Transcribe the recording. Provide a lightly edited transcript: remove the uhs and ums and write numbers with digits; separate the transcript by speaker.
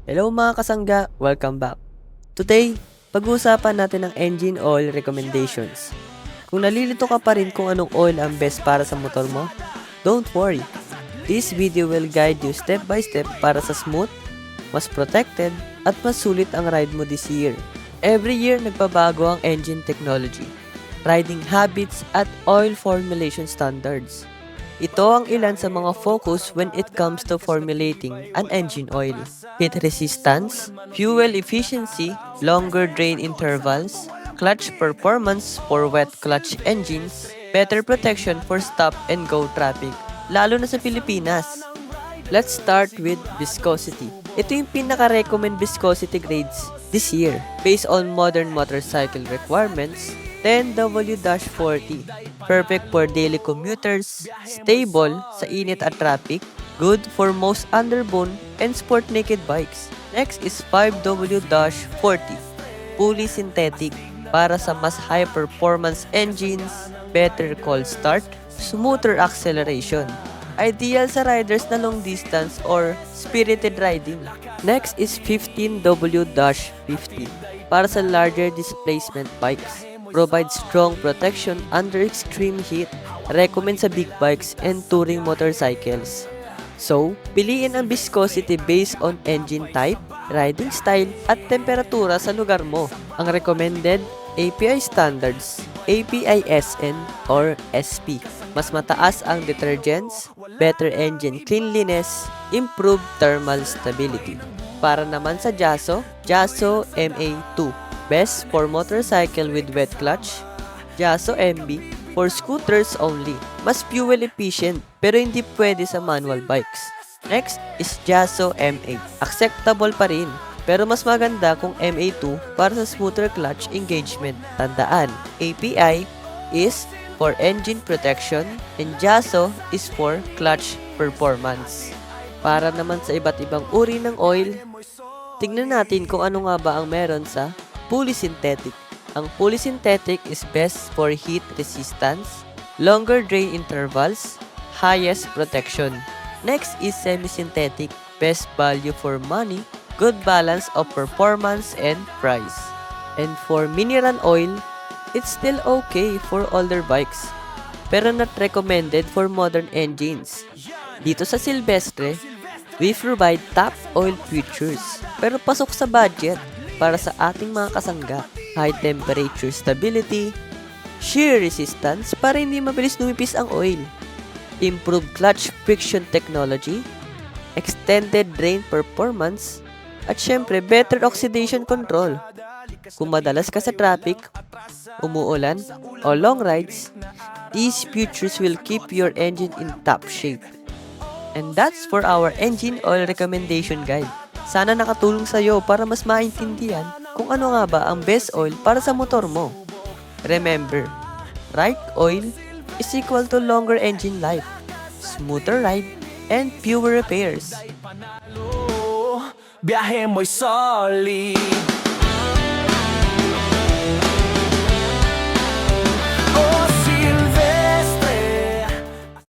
Speaker 1: Hello mga kasangga, welcome back. Today, pag-uusapan natin ang engine oil recommendations. Kung nalilito ka pa rin kung anong oil ang best para sa motor mo, don't worry. This video will guide you step by step para sa smooth, mas protected, at mas sulit ang ride mo this year. Every year, nagbabago ang engine technology, riding habits, at oil formulation standards. Ito ang ilan sa mga focus when it comes to formulating an engine oil. Heat resistance, fuel efficiency, longer drain intervals, clutch performance for wet clutch engines, better protection for stop and go traffic, lalo na sa Pilipinas. Let's start with viscosity. Ito yung pinaka-recommend viscosity grades this year based on modern motorcycle requirements. 10W-40, perfect for daily commuters, stable sa init at traffic, good for most underbone and sport naked bikes. Next is 5W-40, fully synthetic para sa mas high performance engines, better cold start, smoother acceleration. Ideal sa riders na long distance or spirited riding. Next is 15W-50 para sa larger displacement bikes. Provides strong protection under extreme heat. Recommend sa big bikes and touring motorcycles. So, piliin ang viscosity based on engine type, riding style, at temperatura sa lugar mo. Ang recommended API standards, API-SN or SP. Mas mataas ang detergents, better engine cleanliness, improved thermal stability. Para naman sa Jaso, Jaso MA2. Best for motorcycle with wet clutch. Jaso MB for scooters only. Mas fuel efficient pero hindi pwede sa manual bikes. Next is Jaso MA. Acceptable pa rin pero mas maganda kung MA2 para sa smoother clutch engagement. Tandaan, API is for engine protection and Jaso is for clutch performance. Para naman sa iba't ibang uri ng oil, tingnan natin kung ano nga ba ang meron sa fully synthetic. Ang fully synthetic is best for heat resistance, longer drain intervals, highest protection. Next is semi-synthetic, best value for money, good balance of performance and price. And for mineral oil, it's still okay for older bikes, pero not recommended for modern engines. Dito sa Silvestre, we provide top oil features, pero pasok sa budget para sa ating mga kasangga. High temperature stability, shear resistance para hindi mabilis numipis ang oil, improved clutch friction technology, extended drain performance, at syempre better oxidation control. Kung madalas ka sa traffic, umuulan, o long rides, these features will keep your engine in top shape. And that's for our engine oil recommendation guide. Sana nakatulong sa'yo para mas maintindihan kung ano nga ba ang best oil para sa motor mo. Remember, right oil is equal to longer engine life, smoother ride, and fewer repairs.
Speaker 2: Biyahe mo'y solid.